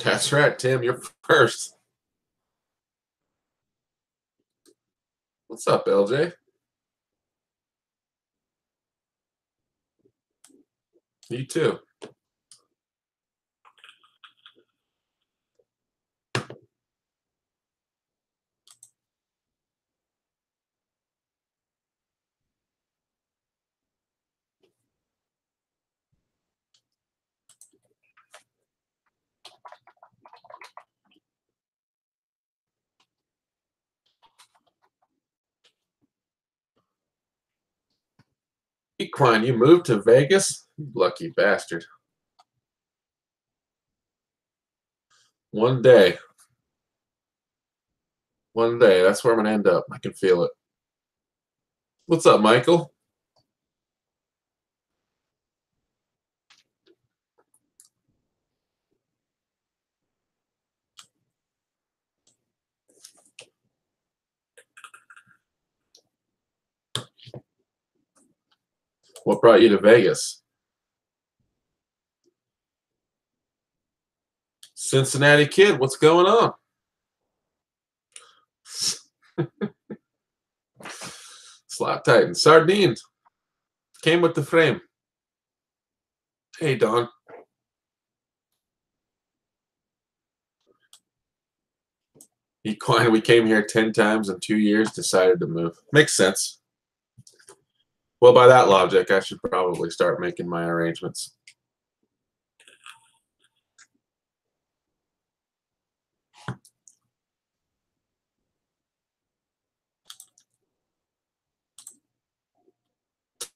That's right, Tim. You're first. What's up, LJ? You too. Equine, you moved to Vegas? You lucky bastard. One day. One day. That's where I'm going to end up. I can feel it. What's up, Michael? What brought you to Vegas? Cincinnati kid, what's going on? Slot Titan. Sardines. Came with the frame. Hey, Don. Equine, we came here 10 times in 2 years, decided to move. Makes sense. Well, by that logic, I should probably start making my arrangements.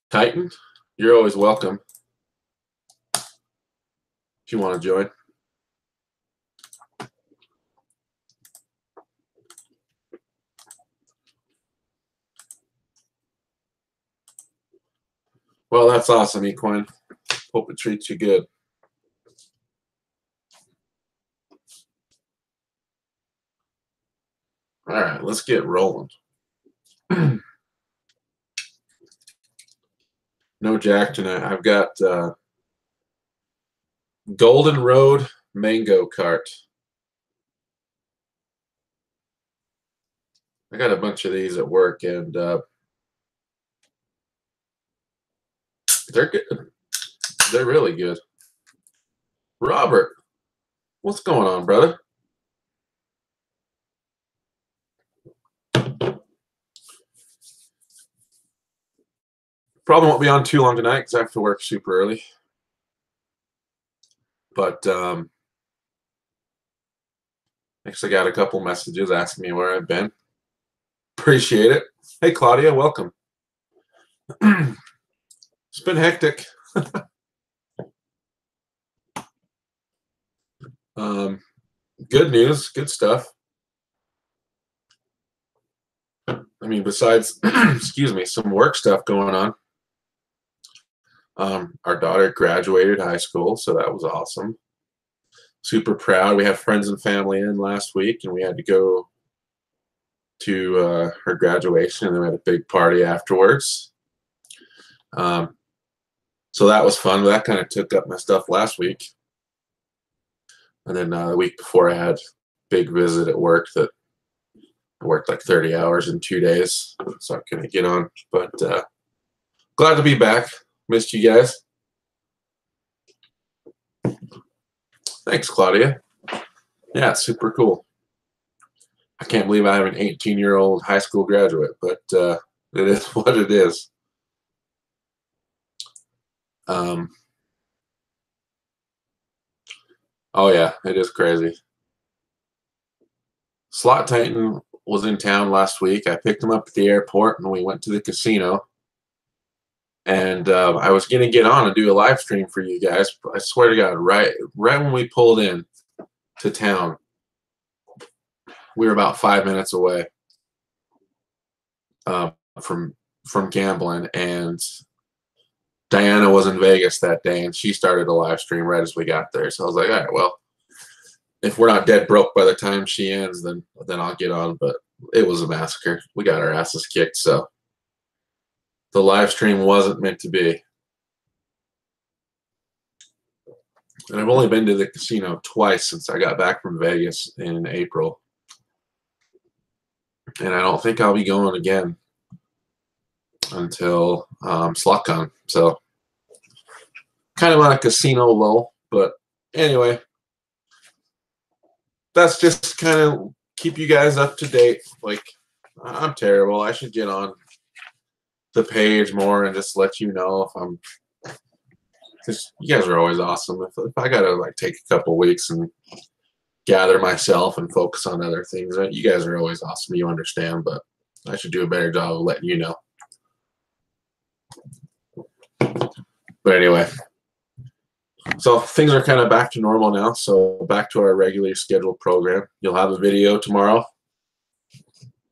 Titan, you're always welcome if you want to join. Well, that's awesome, Equine. Hope it treats you good. All right, let's get rolling. No Jack tonight. I've got Golden Road Mango Cart. I got a bunch of these at work, and they're good. They're really good. Robert, what's going on, brother? Probably won't be on too long tonight because I have to work super early. But actually got a couple messages asking me where I've been. Appreciate it. Hey, Claudia, welcome. It's been hectic. Good news, good stuff. I mean, besides, excuse me, some work stuff going on. Our daughter graduated high school, so that was awesome. Super proud. We had friends and family in last week, and we had to go to her graduation, and then we had a big party afterwards. So that was fun. That kind of took up my stuff last week. And then the week before, I had a big visit at work that I worked like 30 hours in 2 days, so I couldn't get on. But glad to be back. Missed you guys. Thanks, Claudia. Yeah, it's super cool. I can't believe I have an 18-year-old high school graduate, but it is what it is. Oh, yeah, it is crazy. Slot Titan was in town last week. I picked him up at the airport, and we went to the casino. And I was going to get on and do a live stream for you guys. But I swear to God, right when we pulled in to town, we were about 5 minutes away from gambling. And Diana was in Vegas that day, and she started a live stream right as we got there. So I was like, all right, well, if we're not dead broke by the time she ends, then I'll get on. But it was a massacre. We got our asses kicked, so the live stream wasn't meant to be. And I've only been to the casino twice since I got back from Vegas in April. And I don't think I'll be going again until SLOTGASM. So kind of on a casino lull. But anyway, that's just kind of keep you guys up to date. Like, I'm terrible. I should get on the page more and just let you know if I'm, because you guys are always awesome. If I gotta like take a couple weeks and gather myself and focus on other things, you guys are always awesome. You understand, but I should do a better job of letting you know. But anyway, so things are kind of back to normal now. So back to our regularly scheduled program. You'll have a video tomorrow,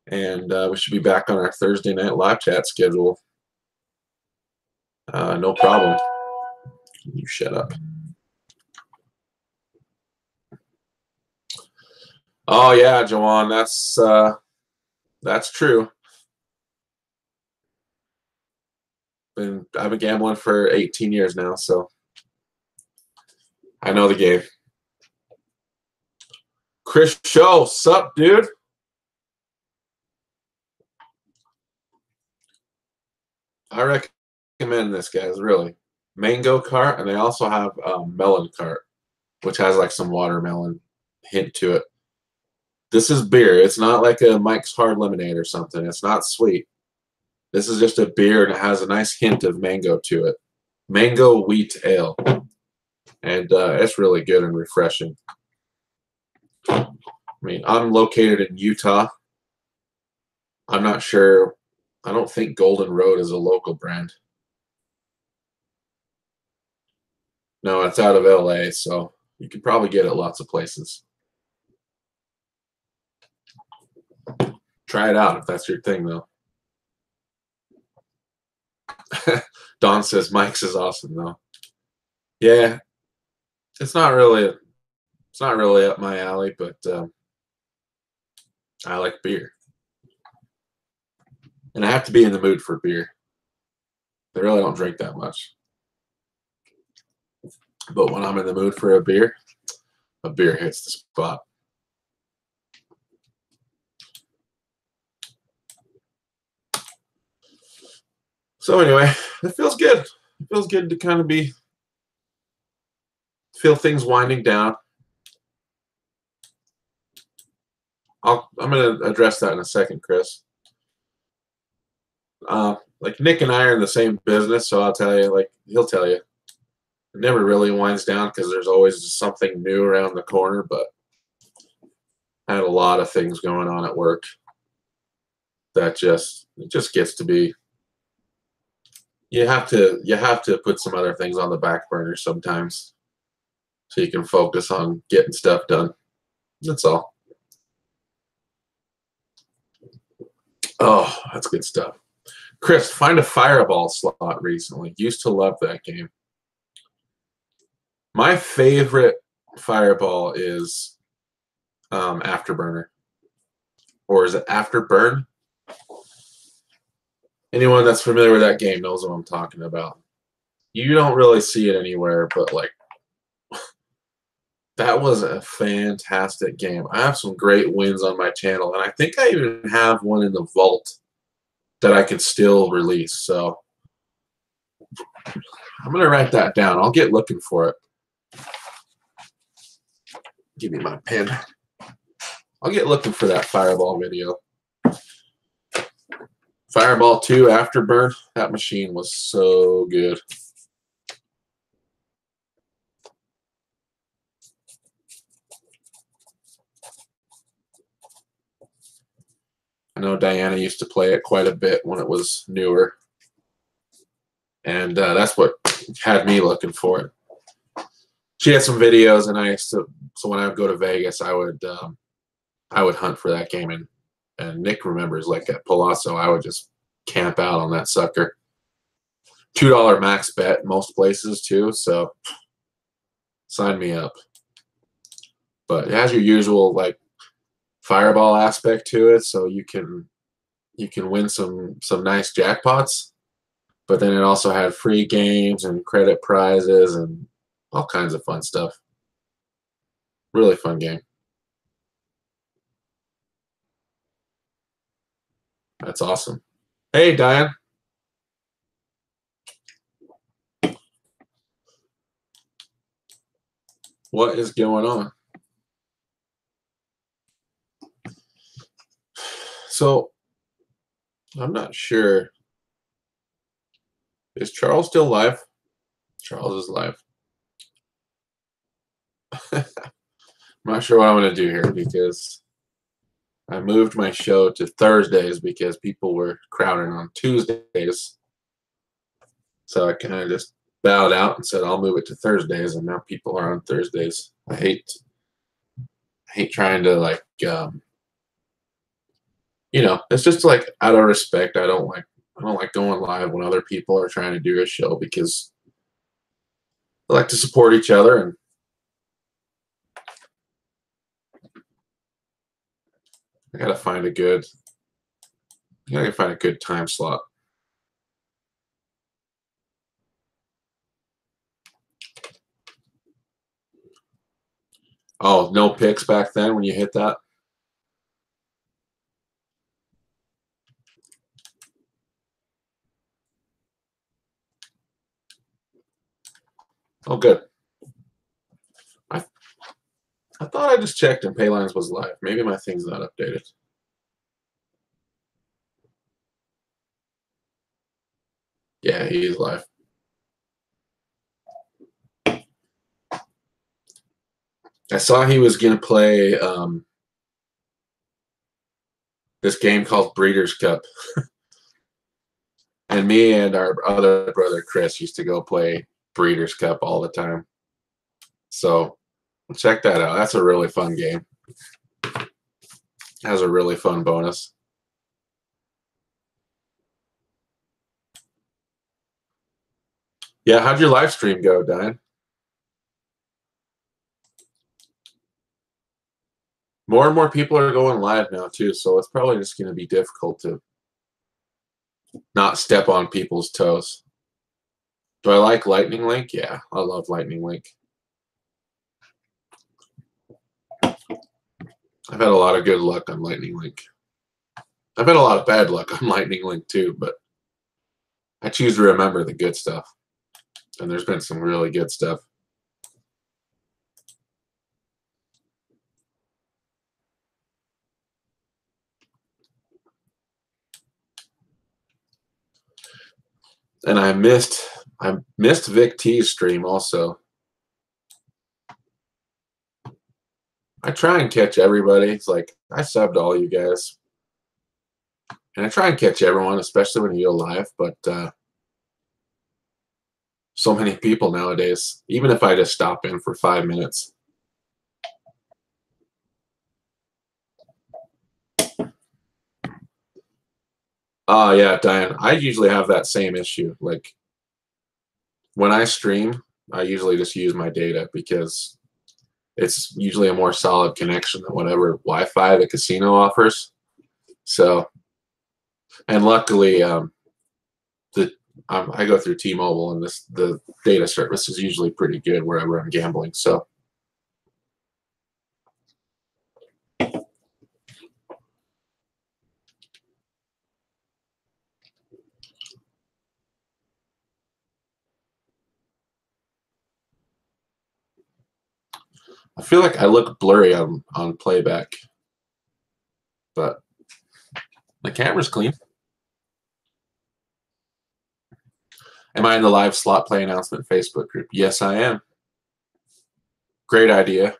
and we should be back on our Thursday night live chat schedule. No problem. You shut up. Oh yeah, Joanne, that's true. I've been gambling for 18 years now, so I know the game. Chris Show, sup, dude? I recommend this, guys, really. Mango cart, and they also have melon cart, which has like some watermelon hint to it. This is beer. It's not like a Mike's Hard Lemonade or something. It's not sweet. This is just a beer, and it has a nice hint of mango to it. Mango wheat ale. And it's really good and refreshing. I mean, I'm located in Utah. I'm not sure. I don't think Golden Road is a local brand. No, it's out of LA, so you can probably get it lots of places. Try it out if that's your thing, though. Don says Mike's is awesome, though. Yeah, it's not really up my alley, but I like beer, and I have to be in the mood for beer. I really don't drink that much, but when I'm in the mood for a beer hits the spot. So anyway, it feels good. It feels good to kind of feel things winding down. I'm going to address that in a second, Chris. Like Nick and I are in the same business, so I'll tell you, like he'll tell you, it never really winds down because there's always something new around the corner. But I had a lot of things going on at work that it just gets to be. You have to put some other things on the back burner sometimes, so you can focus on getting stuff done. That's all. Oh, that's good stuff. Chris, find a Fireball slot recently. Used to love that game. My favorite Fireball is Afterburner. Or is it Afterburn? Anyone that's familiar with that game knows what I'm talking about. You don't really see it anywhere, but like that was a fantastic game. I have some great wins on my channel, and I think I even have one in the vault that I could still release. So I'm going to write that down. I'll get looking for it. Give me my pen. I'll get looking for that Fireball video. Fireball 2 Afterburn. That machine was so good. I know Diana used to play it quite a bit when it was newer. And that's what had me looking for it. She had some videos, and so when I would go to Vegas, I would hunt for that game, and Nick remembers, like at Palazzo, I would just camp out on that sucker. $2 max bet most places too, so sign me up. But it has your usual like Fireball aspect to it, so you can win some nice jackpots. But then it also had free games and credit prizes and all kinds of fun stuff. Really fun game. That's awesome. Hey, Diane. What is going on? So, I'm not sure. Is Charles still live? Charles is live. I'm not sure what I'm going to do here because I moved my show to Thursdays because people were crowding on Tuesdays. So I kind of just bowed out and said I'll move it to Thursdays, and now people are on Thursdays. I hate trying to like it's just like out of respect. I don't like going live when other people are trying to do a show because I like to support each other, and I gotta find a good time slot. Oh, no picks back then when you hit that? Oh, good. I thought I just checked and Paylines was live. Maybe my thing's not updated. Yeah, he is live. I saw he was going to play this game called Breeders' Cup. And me and our other brother, Chris, used to go play Breeders' Cup all the time. So check that out. That's a really fun game. Has a really fun bonus. Yeah, how'd your live stream go, Diane? More and more people are going live now, too, so it's probably just going to be difficult to not step on people's toes. Do I like Lightning Link? Yeah, I love Lightning Link. I've had a lot of good luck on Lightning Link. I've had a lot of bad luck on Lightning Link, too, but I choose to remember the good stuff. And there's been some really good stuff. And I missed Vic T's stream also. I try and catch everybody. It's like I subbed all you guys. And I try and catch everyone, especially when you go live, but so many people nowadays, even if I just stop in for 5 minutes. Oh, yeah, Diane. I usually have that same issue. Like, when I stream, I usually just use my data because it's usually a more solid connection than whatever Wi-Fi the casino offers. So, and luckily, I go through T-Mobile, and the data service is usually pretty good wherever I'm gambling. So, I feel like I look blurry on playback, but the camera's clean. Am I in the live slot play announcement Facebook group? Yes, I am. Great idea.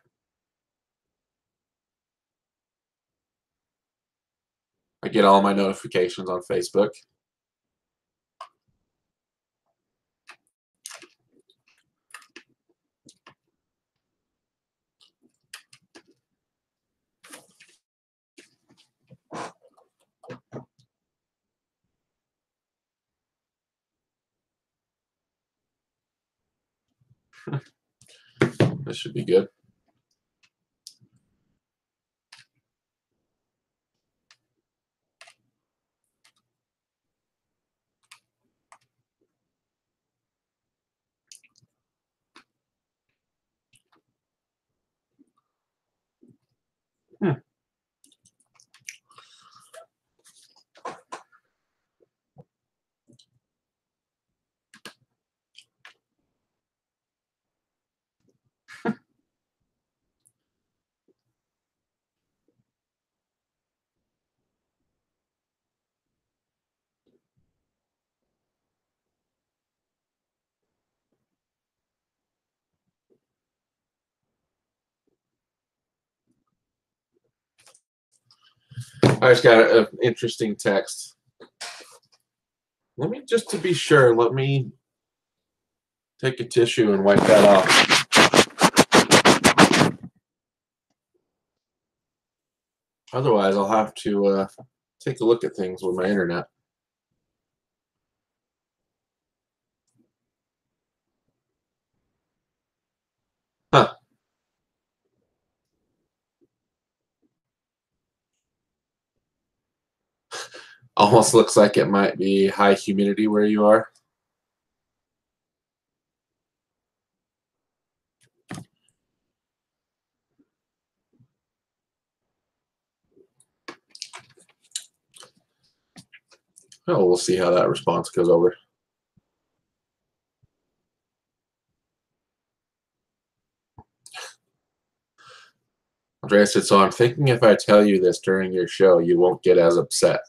I get all my notifications on Facebook. This should be good. I just got an interesting text. Let me, just to be sure, let me take a tissue and wipe that off. Otherwise, I'll have to take a look at things with my internet. Huh. Almost looks like it might be high humidity where you are. Oh, we'll see how that response goes over. Andrea said, so I'm thinking if I tell you this during your show, you won't get as upset.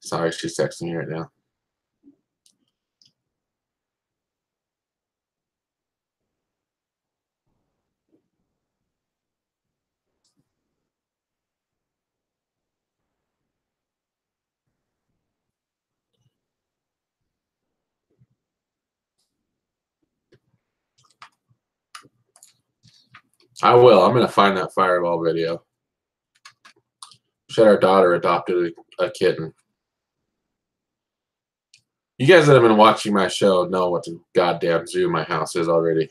Sorry, she's texting me right now. I will. I'm going to find that Fireball video. Said our daughter adopted a kitten. You guys that have been watching my show know what the goddamn zoo my house is already.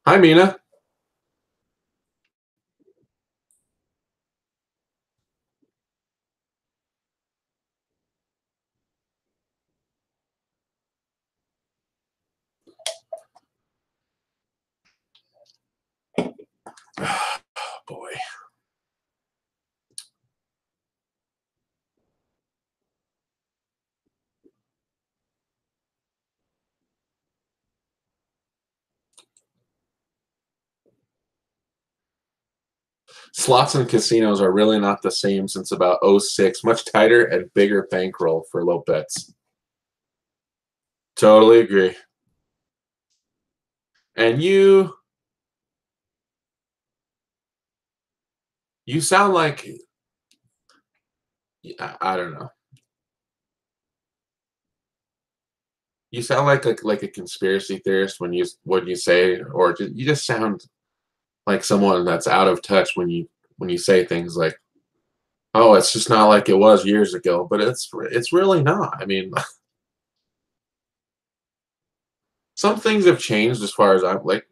Hi, Mina. Oh, boy. Slots and casinos are really not the same since about 06. Much tighter and bigger bankroll for low bets. Totally agree. And you sound like, I don't know. You sound like a conspiracy theorist when you say, or you just sound like someone that's out of touch when you say things like, "Oh, it's just not like it was years ago," but it's really not. I mean, some things have changed as far as I'm like.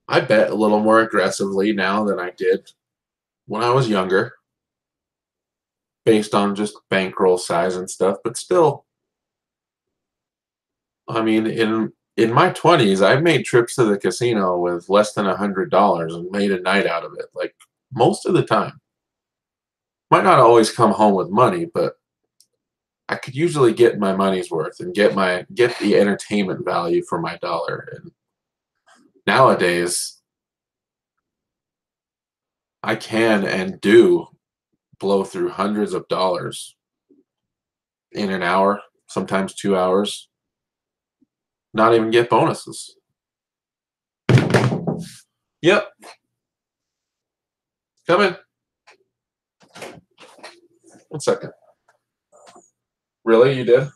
I bet a little more aggressively now than I did when I was younger, based on just bankroll size and stuff. But still, I mean, in my 20s, I made trips to the casino with less than $100 and made a night out of it. Like most of the time, might not always come home with money, but I could usually get my money's worth and get the entertainment value for my dollar. And nowadays, I can and do blow through hundreds of dollars in an hour, sometimes 2 hours, not even get bonuses. Yep. Come in. 1 second. Really? You did?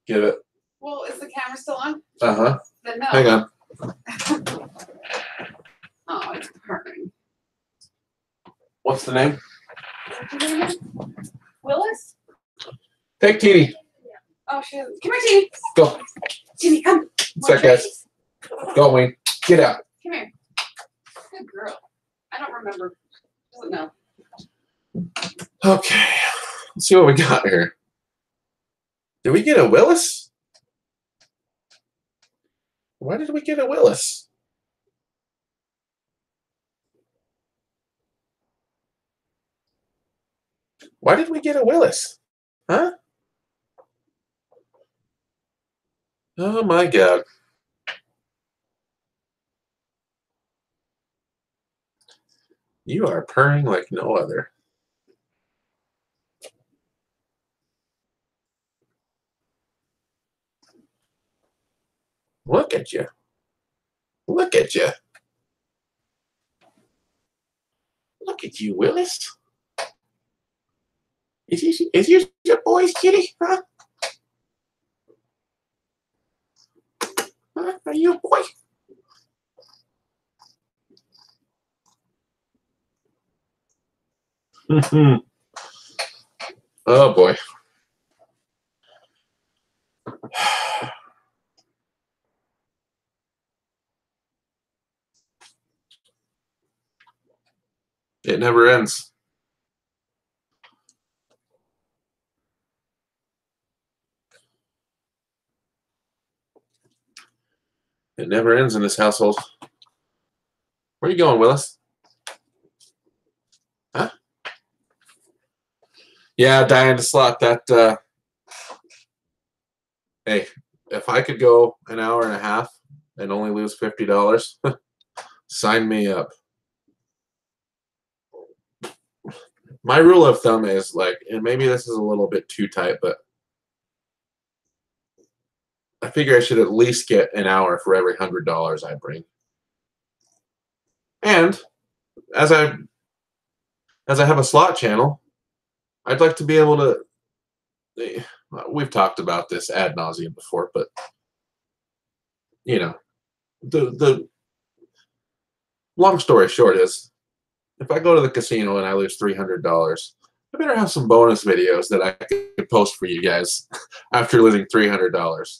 Give it. Well, is the camera still on? Uh-huh. Then no. Hang on. Oh, it's purring. What's the name? Willis? Take Teeny. Oh, she is. Come here, Teeny. Go. Teeny, come. What's that, guys? Go, Wayne. Get out. Come here. Good girl. I don't remember. Doesn't know. Okay. Let's see what we got here. Did we get a Willis? Why did we get a Willis? Why did we get a Willis? Huh? Oh my God. You are purring like no other. Look at you. Look at you. Look at you, Willis. Is you your boy's kitty? Huh? Huh? Are you a boy? Oh boy. It never ends. It never ends in this household. Where are you going, Willis? Huh? Yeah, Diane to slot that. Hey, if I could go an hour and a half and only lose $50, sign me up. My rule of thumb is like, and maybe this is a little bit too tight, but I figure I should at least get an hour for every $100 I bring. And as I have a slot channel, I'd like to be able to. We've talked about this ad nauseum before, but you know, the long story short is, if I go to the casino and I lose $300, I better have some bonus videos that I could post for you guys after losing $300.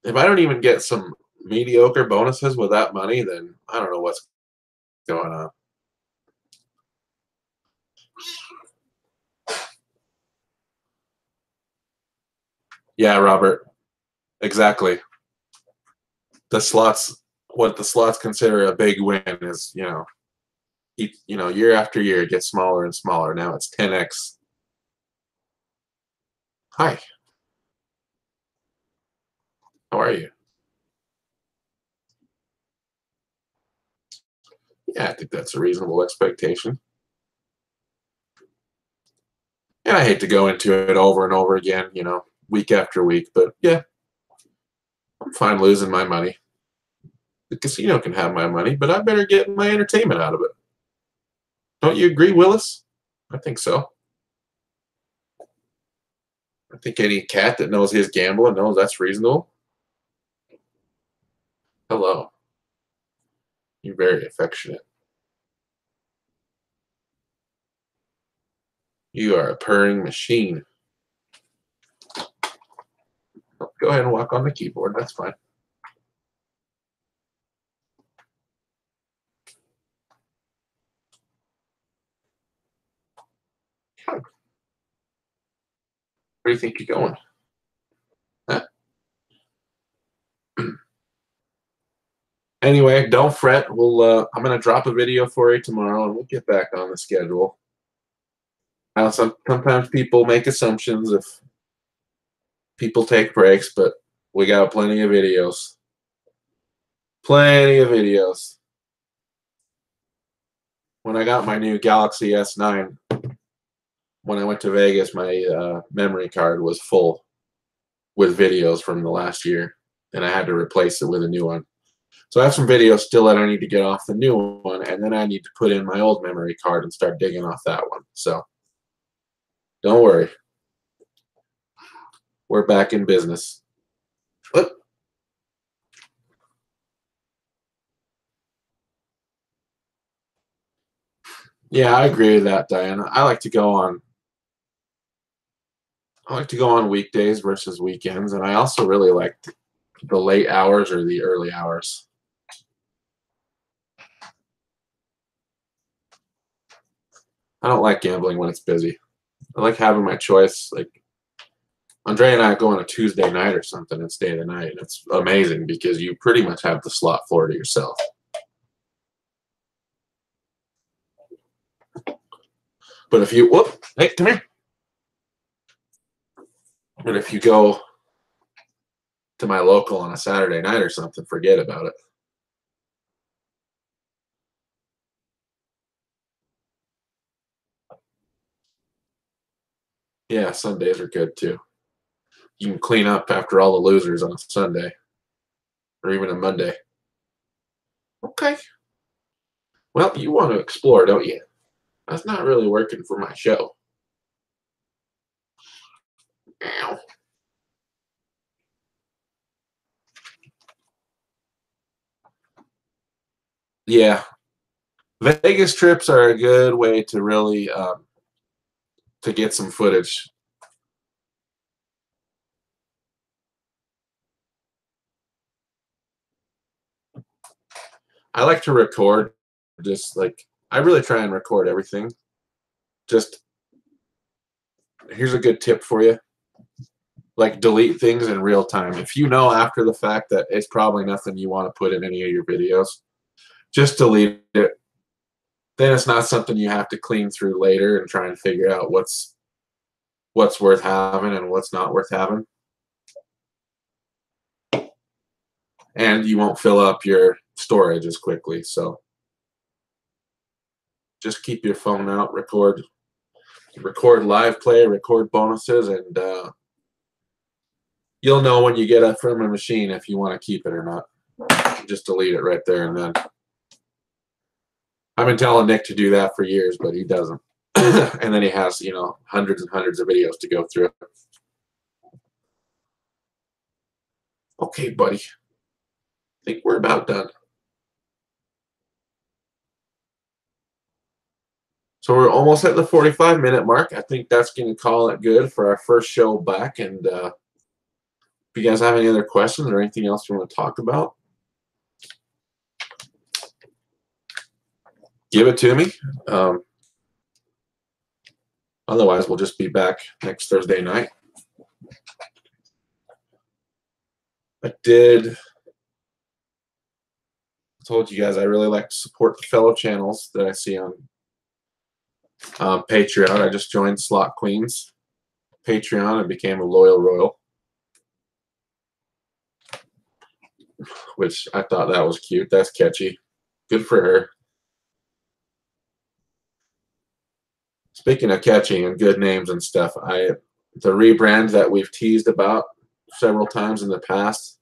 If I don't even get some mediocre bonuses with that money, then I don't know what's going on. Yeah, Robert. Exactly. What the slots consider a big win is, year after year it gets smaller and smaller. Now it's 10x. Hi. How are you? Yeah, I think that's a reasonable expectation. And I hate to go into it over and over again, week after week, but yeah, I'm fine losing my money. The casino can have my money, but I better get my entertainment out of it. Don't you agree, Willis? I think so. I think any cat that knows his gambling knows that's reasonable. Hello. You're very affectionate. You are a purring machine. Go ahead and walk on the keyboard. That's fine. Where do you think you're going? Huh? Anyway, don't fret. I'm gonna drop a video for you tomorrow, and we'll get back on the schedule. Now, sometimes people make assumptions if people take breaks, but we got plenty of videos. Plenty of videos. When I got my new Galaxy S9, when I went to Vegas, my memory card was full with videos from the last year, and I had to replace it with a new one. So I have some videos still that I need to get off the new one, and then I need to put in my old memory card and start digging off that one. So don't worry. We're back in business. Whoop. Yeah, I agree with that, Diana. I like to go on weekdays versus weekends, and I also really like the late hours or the early hours. I don't like gambling when it's busy. I like having my choice. Like Andre and I go on a Tuesday night or something and stay the night. And it's amazing because you pretty much have the slot floor to yourself. But if you, hey, come here. But if you go to my local on a Saturday night or something, forget about it. Yeah, Sundays are good too. You can clean up after all the losers on a Sunday or even a Monday. Okay. Well, you want to explore, don't you? That's not really working for my show. Ow. Yeah, Vegas trips are a good way to really to get some footage. I like to record, just like I really try and record everything. Just here's a good tip for you. Like delete things in real time. If you know after the fact that it's probably nothing you want to put in any of your videos, just delete it. Then it's not something you have to clean through later and try and figure out what's worth having and what's not worth having. And you won't fill up your storage as quickly. So just keep your phone out, record live play, record bonuses, and you'll know when you get it from a machine if you want to keep it or not. Just delete it right there and then. I've been telling Nick to do that for years, but he doesn't. And then he has, you know, hundreds and hundreds of videos to go through. Okay, buddy. I think we're about done. So we're almost at the 45-minute mark. I think that's going to call it good for our first show back. And if you guys have any other questions or anything else you want to talk about, give it to me. Otherwise, we'll just be back next Thursday night. I told you guys I really like to support the fellow channels that I see on Patreon. I just joined Slot Queens Patreon and became a loyal royal, which I thought that was cute. That's catchy. Good for her. Speaking of catchy and good names and stuff, the rebrand that we've teased about several times in the past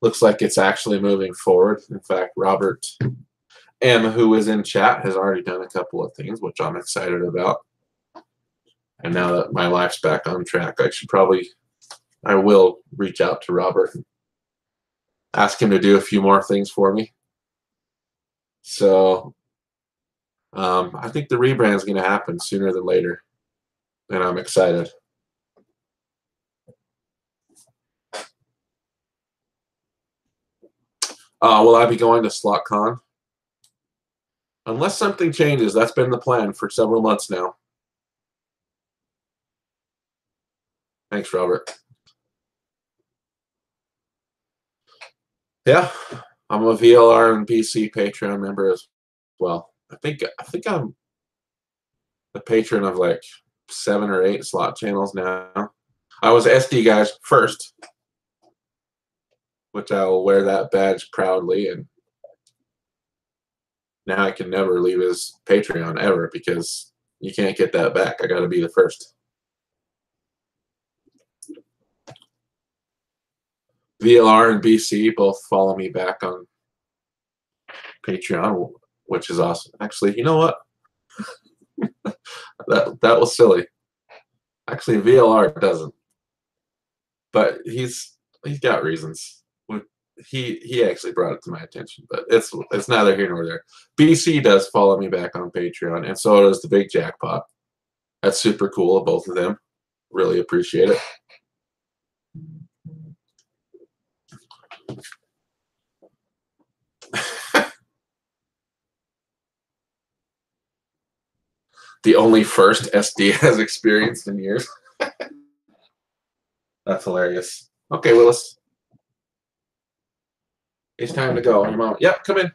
looks like it's actually moving forward. In fact, Robert M, who is in chat, has already done a couple of things, which I'm excited about. And now that my life's back on track, I will reach out to Robert and ask him to do a few more things for me. So I think the rebrand is going to happen sooner than later, and I'm excited. Will I be going to SlotCon? Unless something changes, that's been the plan for several months now. Thanks, Robert. Yeah, I'm a VLR and BC Patreon member as well. I think I'm a patron of like 7 or 8 slot channels now. I was SD guys first, which I will wear that badge proudly, and now I can never leave his Patreon ever because you can't get that back. I got to be the first. VLR and BC both follow me back on Patreon, which is awesome. Actually, you know what? that was silly. Actually, VLR doesn't, but he's got reasons. He actually brought it to my attention, but it's neither here nor there. BC does follow me back on Patreon, and so does the Big Jackpot. That's super cool of both of them. Really appreciate it. The only first SD has experienced in years. That's hilarious. Okay, Willis. It's time to go. Your mom. Yep, come in.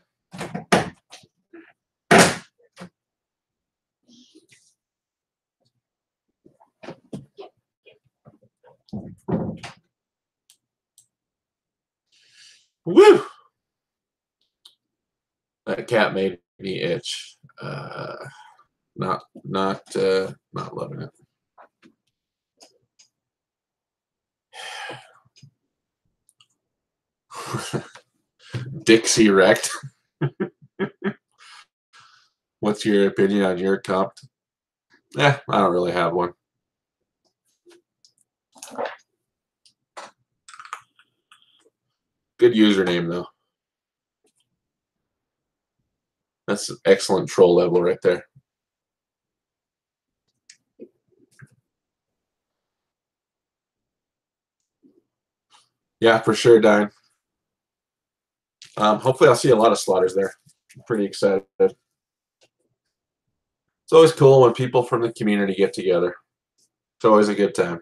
Woo! That cat made me itch. Not loving it. Dixie wrecked. What's your opinion on your comp? I don't really have one. Good username though. That's an excellent troll level right there. Yeah, for sure, Dine. Hopefully I'll see a lot of slaughters there. I'm pretty excited. It's always cool when people from the community get together. It's always a good time.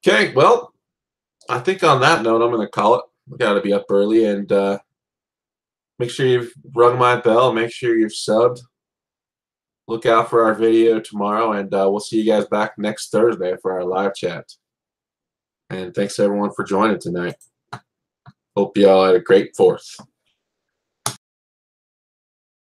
Okay, well, I think on that note, I'm going to call it. We got to be up early, and make sure you've rung my bell. Make sure you've subbed. Look out for our video tomorrow, and we'll see you guys back next Thursday for our live chat. And thanks everyone for joining tonight. Hope you all had a great 4th.